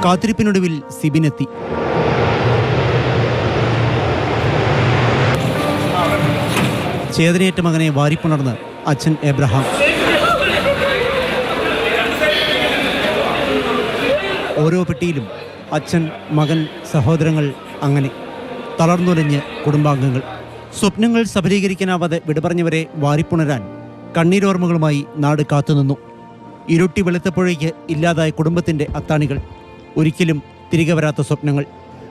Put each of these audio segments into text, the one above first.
കാത്തിരിപ്പിനൊടുവിൽ സിബിനെത്തി. ചേതനയേറ്റ മകനെ വാരിപ്പുണർന്ന് അച്ഛൻ എബ്രഹാം. ഓരോ പെട്ടിയിലും അച്ഛൻ, മകൻ, സഹോദരങ്ങൾ, അങ്ങനെ തളർന്നുലഞ്ഞ് കുടുംബാംഗങ്ങൾ. സ്വപ്നങ്ങൾ സഫലീകരിക്കാനാവാതെ വിടപറഞ്ഞവരെ വാരിപ്പുണരാൻ കണ്ണീരോർമ്മകളുമായി നാട് കാത്തുനിന്നു. ഇരുട്ടി വെളുത്തപ്പോഴേക്ക് ഇല്ലാതായ കുടുംബത്തിൻ്റെ അത്താണികൾ, ഒരിക്കലും തിരികെ വരാത്ത സ്വപ്നങ്ങൾ.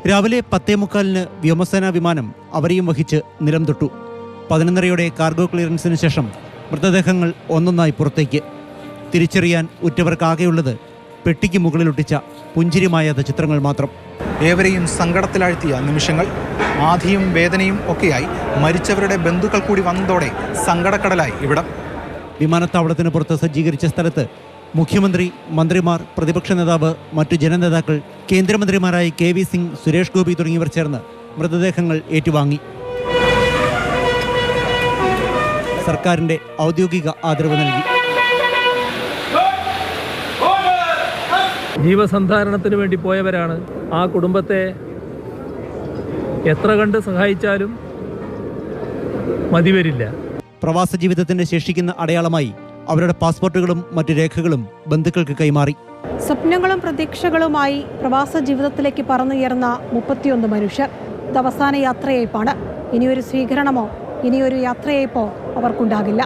രാവിലെ 10:45 വ്യോമസേനാ വിമാനം അവരെയും വഹിച്ച് നിലം തൊട്ടു. 11:30 കാർഗോ ക്ലിയറൻസിന് ശേഷം മൃതദേഹങ്ങൾ ഒന്നൊന്നായി പുറത്തേക്ക്. തിരിച്ചറിയാൻ ഉറ്റവർക്കാകെയുള്ളത് പെട്ടിക്ക് മുകളിലൊട്ടിച്ച പുഞ്ചിരിമായാത്ത ചിത്രങ്ങൾ മാത്രം. ഏവരെയും സങ്കടത്തിലാഴ്ത്തിയ നിമിഷങ്ങൾ, ആധിയും വേദനയും ഒക്കെയായി മരിച്ചവരുടെ ബന്ധുക്കൾ കൂടി വന്നതോടെ സങ്കടക്കടലായി ഇവിടം. വിമാനത്താവളത്തിന് പുറത്ത് സജ്ജീകരിച്ച സ്ഥലത്ത് മുഖ്യമന്ത്രി, മന്ത്രിമാർ, പ്രതിപക്ഷ നേതാവ്, മറ്റു ജനനേതാക്കൾ, കേന്ദ്രമന്ത്രിമാരായ KV സിംഗ്, സുരേഷ് ഗോപി തുടങ്ങിയവർ ചേർന്ന് മൃതദേഹങ്ങൾ ഏറ്റുവാങ്ങി. സർക്കാരിന്റെ ഔദ്യോഗിക ആദരവ് നൽകി. ജീവസന്ധാരണത്തിന് വേണ്ടി പോയവരാണ്. ആ കുടുംബത്തെ എത്ര കണ്ട് സഹായിച്ചാലും മതിവരില്ല. പ്രവാസ ജീവിതത്തിന്റെ ശേഷിക്കുന്ന അടയാളമായി അവരുടെ പാസ്പോർട്ടുകളും മറ്റു രേഖകളും ബന്ധുക്കൾക്ക് കൈമാറി. സ്വപ്നങ്ങളും പ്രതീക്ഷകളുമായി പ്രവാസ ജീവിതത്തിലേക്ക് പറന്നുയർന്ന 31 മനുഷ്യർ. ഇത് അവസാന യാത്രയയപ്പാണ്. ഇനിയൊരു സ്വീകരണമോ ഇനിയൊരു യാത്രയയപ്പോ അവർക്കുണ്ടാകില്ല.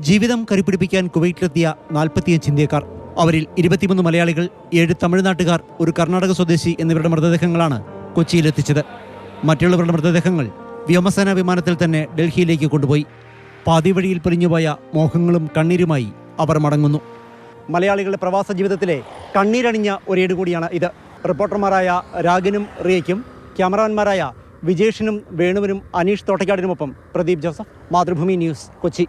ജീവിതം കരുപിടിപ്പിക്കാൻ കുവൈറ്റിലെത്തിയ 45 ഇന്ത്യക്കാർ. അവരിൽ 23 മലയാളികൾ, 7 തമിഴ്നാട്ടുകാർ, ഒരു കർണാടക സ്വദേശി എന്നിവരുടെ മൃതദേഹങ്ങളാണ് കൊച്ചിയിലെത്തിച്ചത്. മറ്റുള്ളവരുടെ മൃതദേഹങ്ങൾ വ്യോമസേനാ വിമാനത്തിൽ തന്നെ ഡൽഹിയിലേക്ക് കൊണ്ടുപോയി. പാതിവഴിയിൽ പിരിഞ്ഞുപോയ മോഹങ്ങളും കണ്ണീരുമായി അവർ മടങ്ങുന്നു. മലയാളികളുടെ പ്രവാസ ജീവിതത്തിലെ കണ്ണീരണിഞ്ഞ ഒരേട് കൂടിയാണ് ഇത്. റിപ്പോർട്ടർമാരായ രാഗനും റിയയ്ക്കും ക്യാമറാമാൻമാരായ വിജേഷിനും വേണുവിനും അനീഷ് തോട്ടക്കാടിനുമൊപ്പം പ്രദീപ് ജോസഫ്, മാതൃഭൂമി ന്യൂസ്, കൊച്ചി.